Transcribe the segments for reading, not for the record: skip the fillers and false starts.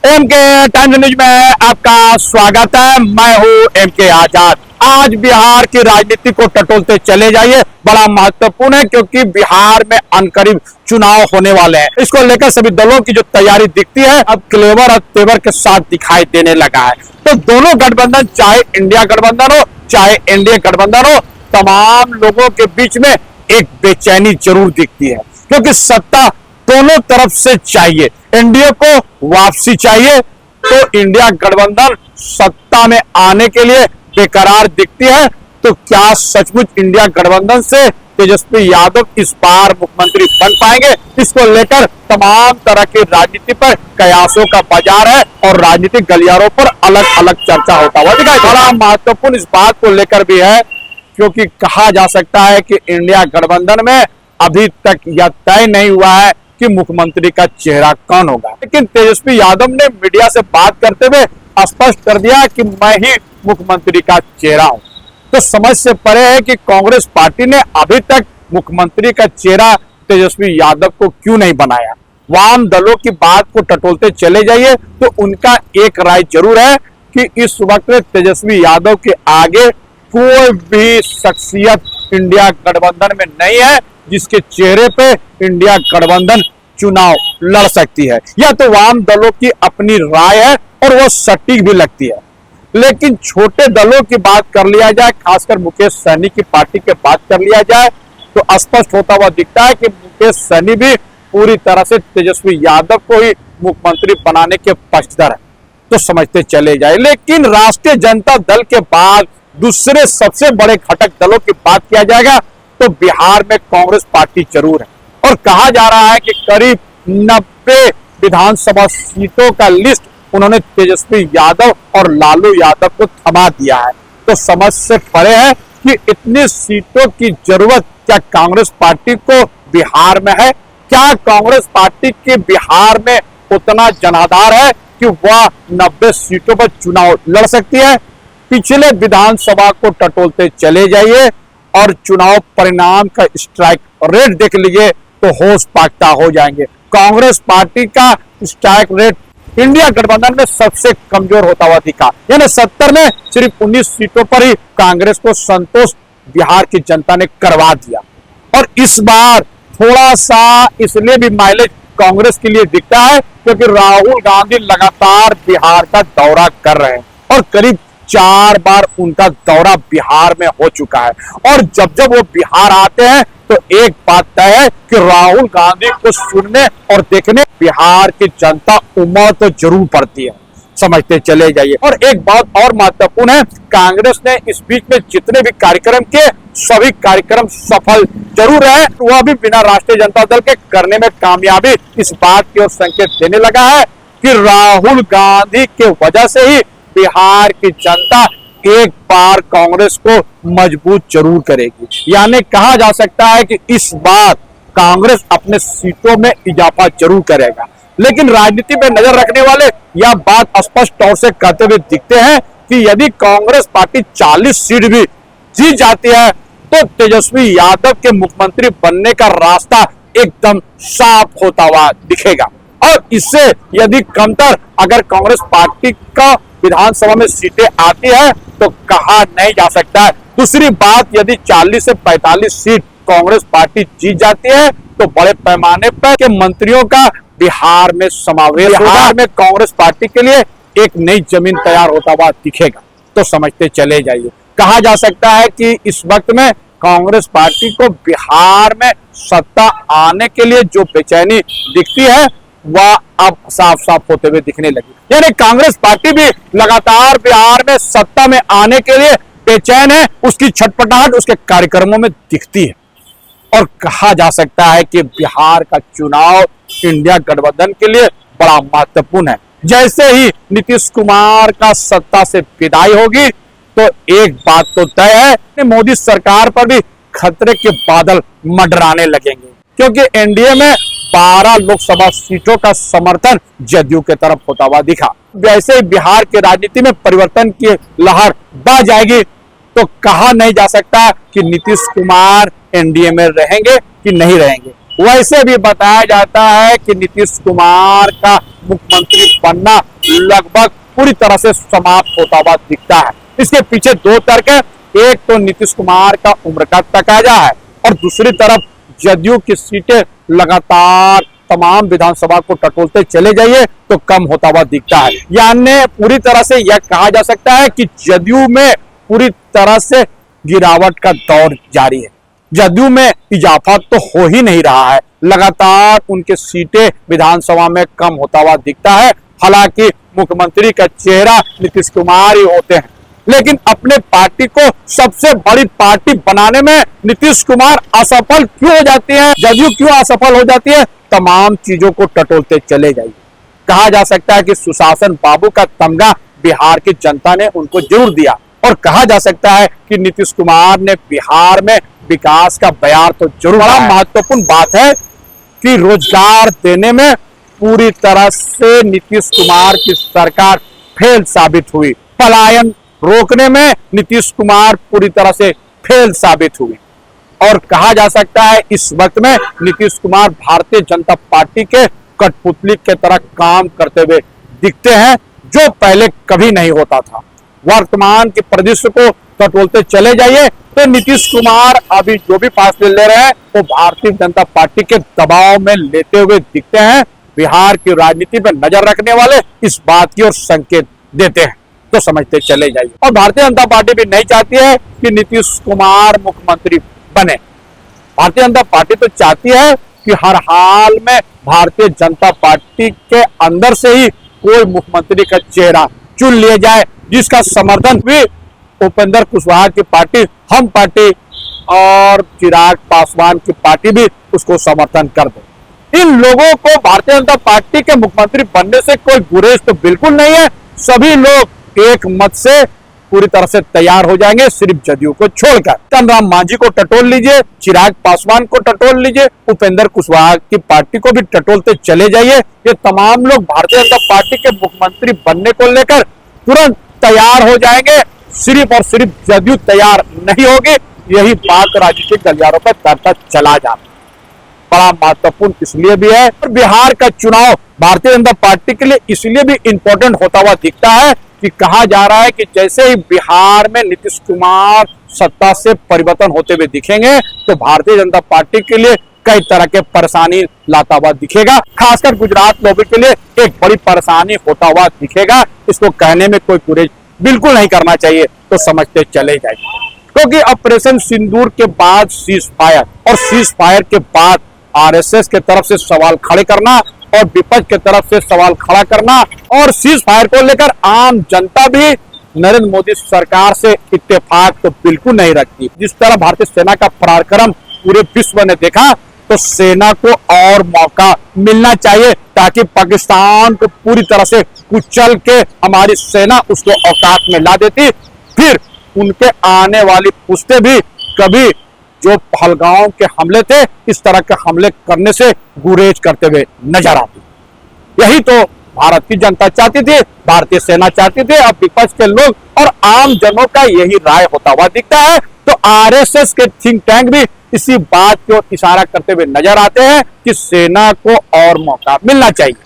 M के times news में आपका स्वागत है। मैं हूं एम के आजाद। आज बिहार की राजनीति को टटोलते चले जाइए, बड़ा महत्वपूर्ण है क्योंकि बिहार में अनकरीब चुनाव होने वाले हैं। इसको लेकर सभी दलों की जो तैयारी दिखती है अब क्लेवर और तेवर के साथ दिखाई देने लगा है। तो दोनों गठबंधन, चाहे इंडिया गठबंधन हो चाहे एनडीए गठबंधन हो, तमाम लोगों के बीच में एक बेचैनी जरूर दिखती है क्योंकि सत्ता दोनों तरफ से चाहिए। एनडीए को वापसी चाहिए तो इंडिया गठबंधन सत्ता में आने के लिए बेकरार दिखती है। तो क्या सचमुच इंडिया गठबंधन से तेजस्वी यादव इस बार मुख्यमंत्री बन पाएंगे? इसको लेकर तमाम तरह की राजनीति पर कयासों का बाजार है और राजनीतिक गलियारों पर अलग अलग चर्चा होता हुआ दिखाई। बड़ा महत्वपूर्ण इस बात को लेकर भी है क्योंकि कहा जा सकता है कि इंडिया गठबंधन में अभी तक यह तय नहीं हुआ है कि मुख्यमंत्री का चेहरा कौन होगा, लेकिन तेजस्वी यादव ने मीडिया से बात करते हुए स्पष्ट कर दिया कि मैं ही मुख्यमंत्री का चेहरा हूं। तो समझ से परे है कि कांग्रेस पार्टी ने अभी तक मुख्यमंत्री का चेहरा तेजस्वी यादव को क्यों नहीं बनाया। वाम दलों की बात को टटोलते चले जाइए तो उनका एक राय जरूर है कि इस वक्त तेजस्वी यादव के आगे कोई भी शख्सियत इंडिया गठबंधन में नहीं है जिसके चेहरे पे इंडिया गठबंधन चुनाव लड़ सकती है। यह तो वाम दलों की अपनी राय है और वो सटीक भी लगती है। लेकिन छोटे दलों की बात कर लिया जाए, खासकर मुकेश सहनी की पार्टी की बात कर लिया जाए तो स्पष्ट होता हुआ दिखता है कि मुकेश सहनी भी पूरी तरह से तेजस्वी यादव को ही मुख्यमंत्री बनाने के पक्षधर है। तो समझते चले जाए। लेकिन राष्ट्रीय जनता दल के बाद दूसरे सबसे बड़े घटक दलों की बात किया जाएगा तो बिहार में कांग्रेस पार्टी जरूर है और कहा जा रहा है कि करीब 90 विधानसभा सीटों का लिस्ट उन्होंने तेजस्वी यादव और लालू यादव को थमा दिया है। तो समझ से परे है कि इतनी सीटों की जरूरत क्या कांग्रेस पार्टी को बिहार में है? क्या कांग्रेस पार्टी के बिहार में उतना जनाधार है कि वह 90 सीटों पर चुनाव लड़ सकती है? पिछले विधानसभा को टटोलते चले जाइए और चुनाव परिणाम का स्ट्राइक रेट देख लीजिए तो होश पाकता हो जाएंगे। कांग्रेस पार्टी का स्ट्राइक रेट इंडिया गठबंधन में सबसे कमजोर होता हुआ दिखा, यानी 70 में सिर्फ 19 सीटों पर ही कांग्रेस को संतोष बिहार की जनता ने करवा दिया। और इस बार थोड़ा सा इसलिए भी माइलेज कांग्रेस के लिए दिखता है क्योंकि राहुल गांधी लगातार बिहार का दौरा कर रहे हैं और करीब 4 बार उनका दौरा बिहार में हो चुका है। और जब जब वो बिहार आते हैं तो एक बात तय है कि राहुल गांधी को सुनने और देखने बिहार की जनता उमड़ तो जरूर पड़ती है। समझते चले जाइए। और एक बात और महत्वपूर्ण है, कांग्रेस ने इस बीच में जितने भी कार्यक्रम किए सभी कार्यक्रम सफल जरूर है। वह भी बिना राष्ट्रीय जनता दल के करने में कामयाबी इस बात की ओर संकेत देने लगा है कि राहुल गांधी के वजह से ही बिहार की जनता एक बार कांग्रेस को मजबूत जरूर करेगी। यानी कहा जा सकता है कि इस बार कांग्रेस अपने सीटों में इजाफा जरूर करेगा। लेकिन राजनीति में नजर रखने वाले यह बात स्पष्ट तौर से कहते हुए दिखते हैं कि यदि कांग्रेस पार्टी 40 सीट भी जीत जाती है तो तेजस्वी यादव के मुख्यमंत्री बनने का रास्ता एकदम साफ होता हुआ दिखेगा। और इससे यदि कमतर अगर कांग्रेस पार्टी का विधानसभा में सीटें आती है तो कहा नहीं जा सकता है। दूसरी बात, यदि 40 से 45 सीट कांग्रेस पार्टी जीत जाती है तो बड़े पैमाने पर के मंत्रियों का बिहार में समावेश होगा। बिहार में कांग्रेस पार्टी के लिए एक नई जमीन तैयार होता हुआ दिखेगा। तो समझते चले जाइए। कहा जा सकता है कि इस वक्त में कांग्रेस पार्टी को बिहार में सत्ता आने के लिए जो बेचैनी दिखती है वह अब साफ साफ होते हुए दिखने लगी। यानी कांग्रेस पार्टी भी लगातार बिहार में सत्ता में आने के लिए बेचैन है। उसकी छटपटाहट उसके कार्यक्रमों में दिखती है। और कहा जा सकता है कि बिहार का चुनाव इंडिया गठबंधन के लिए बड़ा महत्वपूर्ण है। जैसे ही नीतीश कुमार का सत्ता से विदाई होगी तो एक बात तो तय है कि मोदी सरकार पर भी खतरे के बादल मंडराने लगेंगे क्योंकि एनडीए में 12 लोकसभा सीटों का समर्थन जदयू के तरफ होता हुआ दिखा। वैसे ही बिहार की राजनीति में परिवर्तन की लहर बह जाएगी तो कहा नहीं जा सकता कि नीतीश कुमार एनडीए में रहेंगे कि नहीं रहेंगे। वैसे भी बताया जाता है कि नीतीश कुमार का मुख्यमंत्री बनना लगभग पूरी तरह से समाप्त होता हुआ दिखता है। इसके पीछे दो तर्क है। एक तो नीतीश कुमार का उम्र का तकाजा है और दूसरी तरफ जदयू की सीटें लगातार तमाम विधानसभा को टटोलते चले जाइए तो कम होता हुआ दिखता है। यानी पूरी तरह से यह कहा जा सकता है कि जदयू में पूरी तरह से गिरावट का दौर जारी है। जदयू में इजाफा तो हो ही नहीं रहा है, लगातार उनके सीटें विधानसभा में कम होता हुआ दिखता है। हालांकि मुख्यमंत्री का चेहरा नीतीश कुमार ही होते हैं, लेकिन अपने पार्टी को सबसे बड़ी पार्टी बनाने में नीतीश कुमार असफल क्यों हो जाती है, जदयू क्यों असफल हो जाती है, तमाम चीजों को टटोलते चले जाइए। कहा जा सकता है कि सुशासन बाबू का तमगा बिहार की जनता ने उनको जरूर दिया और कहा जा सकता है कि नीतीश कुमार ने बिहार में विकास का बयार तो जरूर। बड़ा महत्वपूर्ण बात है कि रोजगार देने में पूरी तरह से नीतीश कुमार की सरकार फेल साबित हुई। पलायन रोकने में नीतीश कुमार पूरी तरह से फेल साबित हुई और कहा जा सकता है इस वक्त में नीतीश कुमार भारतीय जनता पार्टी के कठपुतली के तरह काम करते हुए दिखते हैं, जो पहले कभी नहीं होता था। वर्तमान के परिदृश्य को टटोलते चले जाइए तो नीतीश कुमार अभी जो भी फैसले ले रहे हैं वो भारतीय जनता पार्टी के दबाव में लेते हुए दिखते हैं। बिहार की राजनीति पर नजर रखने वाले इस बात की ओर संकेत देते हैं, तो समझते चले जाइए। और भारतीय जनता पार्टी भी नहीं चाहती है कि नीतीश कुमार मुख्यमंत्री बने। भारतीय जनता पार्टी तो चाहती है कि हर हाल में भारतीय जनता पार्टी के अंदर से ही कोई मुख्यमंत्री का चेहरा चुन लिया जाए, जिसका समर्थन भी उपेंद्र कुशवाहा की पार्टी, हम पार्टी और चिराग पासवान की पार्टी भी उसको समर्थन कर दे। इन लोगों को भारतीय जनता पार्टी के मुख्यमंत्री बनने से कोई गुरेज तो बिल्कुल नहीं है। सभी लोग एक मत से पूरी तरह से तैयार हो जाएंगे, सिर्फ जदयू को छोड़कर। तनराम मांझी को टटोल लीजिए, चिराग पासवान को टटोल लीजिए, उपेंद्र कुशवाहा की पार्टी को भी टटोलते चले जाइए। ये तमाम लोग भारतीय जनता पार्टी के मुख्यमंत्री बनने को लेकर तुरंत तैयार हो जाएंगे, सिर्फ और सिर्फ जदयू तैयार नहीं होगी। यही बात राजनीतिक गलियारों पर तर्क चला जाता। बड़ा महत्वपूर्ण इसलिए भी है और बिहार का चुनाव भारतीय जनता पार्टी के लिए इसलिए भी इंपॉर्टेंट होता हुआ दिखता है कि कहा जा रहा है कि जैसे ही बिहार में नीतीश कुमार सत्ता से परिवर्तन होते हुए दिखेंगे तो भारतीय जनता पार्टी के लिए कई तरह के परेशानी लाता हुआ दिखेगा। खासकर गुजरात लोगों के लिए एक बड़ी परेशानी होता हुआ दिखेगा। इसको कहने में कोई गुरेज बिल्कुल नहीं करना चाहिए, तो समझते चले जाए। क्योंकि ऑपरेशन सिंदूर के बाद सीज फायर और सीज फायर के बाद आरएसएस के तरफ से सवाल खड़े करना और विपक्ष के तरफ से सवाल खड़ा करना और सीज फायर को लेकर आम जनता भी नरेंद्र मोदी सरकार से इत्तेफाक तो बिल्कुल नहीं रखती। जिस तरह भारतीय सेना का पराक्रम पूरे विश्व ने देखा, तो सेना को और मौका मिलना चाहिए ताकि पाकिस्तान को पूरी तरह से कुचल के हमारी सेना उसको औकात में ला देती। फिर उनके आने वाली पुश्तें भी कभी जो पहलगांव के हमले थे, इस तरह के हमले करने से गुरेज करते हुए नजर आती। यही तो भारत की जनता चाहती थी, भारतीय सेना चाहती थी। अब विपक्ष के लोग और आम जनों का यही राय होता हुआ दिखता है। तो आरएसएस के थिंक टैंक भी इसी बात को इशारा करते हुए नजर आते हैं कि सेना को और मौका मिलना चाहिए।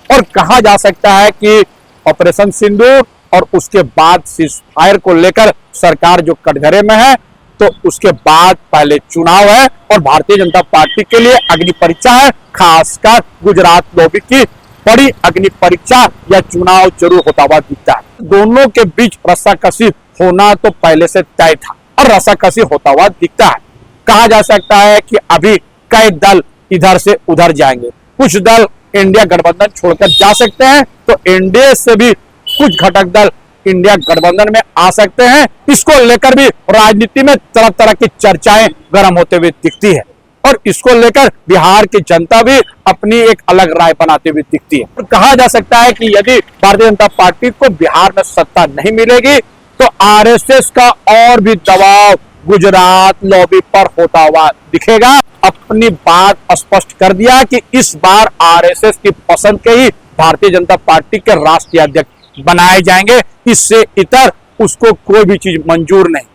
और कहा जा सकता है कि ऑपरेशन सिंदूर और उसके बाद सीज फायर को लेकर सरकार जो कटघरे में है, तो उसके बाद पहले चुनाव है और भारतीय जनता पार्टी के लिए अग्नि परीक्षा है। खासकर गुजरात लोबी की बड़ी अग्नि परीक्षा या चुनाव जरूर होता हुआ दिखता है। दोनों के बीच रस्साकसी होना तो पहले से तय था और रस्साकसी होता हुआ दिखता है। कहा जा सकता है कि अभी कई दल इधर से उधर जाएंगे, कुछ दल इंडिया गठबंधन छोड़कर जा सकते हैं, तो एनडीए से भी कुछ घटक दल इंडिया गठबंधन में आ सकते हैं। इसको लेकर भी राजनीति में तरह तरह की चर्चाएं गर्म होते हुए दिखती है और इसको लेकर बिहार की जनता भी अपनी एक अलग राय बनाते हुए दिखती है। और कहा जा सकता है कि यदि भारतीय जनता पार्टी को बिहार में सत्ता नहीं मिलेगी तो आरएसएस का और भी दबाव गुजरात लॉबी पर होता हुआ दिखेगा। अपनी बात स्पष्ट कर दिया कि इस बार आरएसएस की पसंद के ही भारतीय जनता पार्टी के राष्ट्रीय अध्यक्ष बनाए जाएंगे, इससे इतर उसको कोई भी चीज मंजूर नहीं।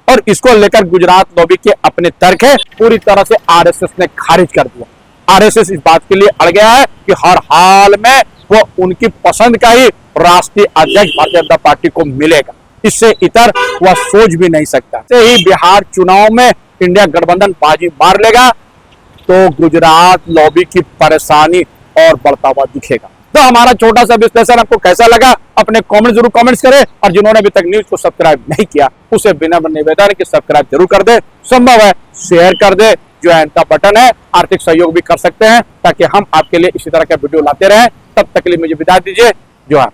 और इसको लेकर गुजरात लॉबी के अपने तर्क है पूरी तरह से आरएसएस ने खारिज कर दिया। आरएसएस इस बात के लिए अड़ गया है कि हर हाल में वो उनकी पसंद का ही राष्ट्रीय अध्यक्ष भारतीय जनता पार्टी को मिलेगा। इससे इतर वह सोच भी नहीं सकता। से ही बिहार चुनाव में इंडिया गठबंधन बाजी मार लेगा तो गुजरात लॉबी की परेशानी और बढ़ता हुआ दिखेगा। तो हमारा छोटा सा विश्लेषण आपको कैसा लगा, अपने कमेंट जरूर कमेंट्स करें, और जिन्होंने अभी तक न्यूज को सब्सक्राइब नहीं किया उसे बिना निवेदन है कि सब्सक्राइब जरूर कर दे, संभव है शेयर कर दे, जो है का बटन है, आर्थिक सहयोग भी कर सकते हैं ताकि हम आपके लिए इसी तरह का वीडियो लाते रहें। तब तक के लिए मुझे विदा दीजिए। जोहार।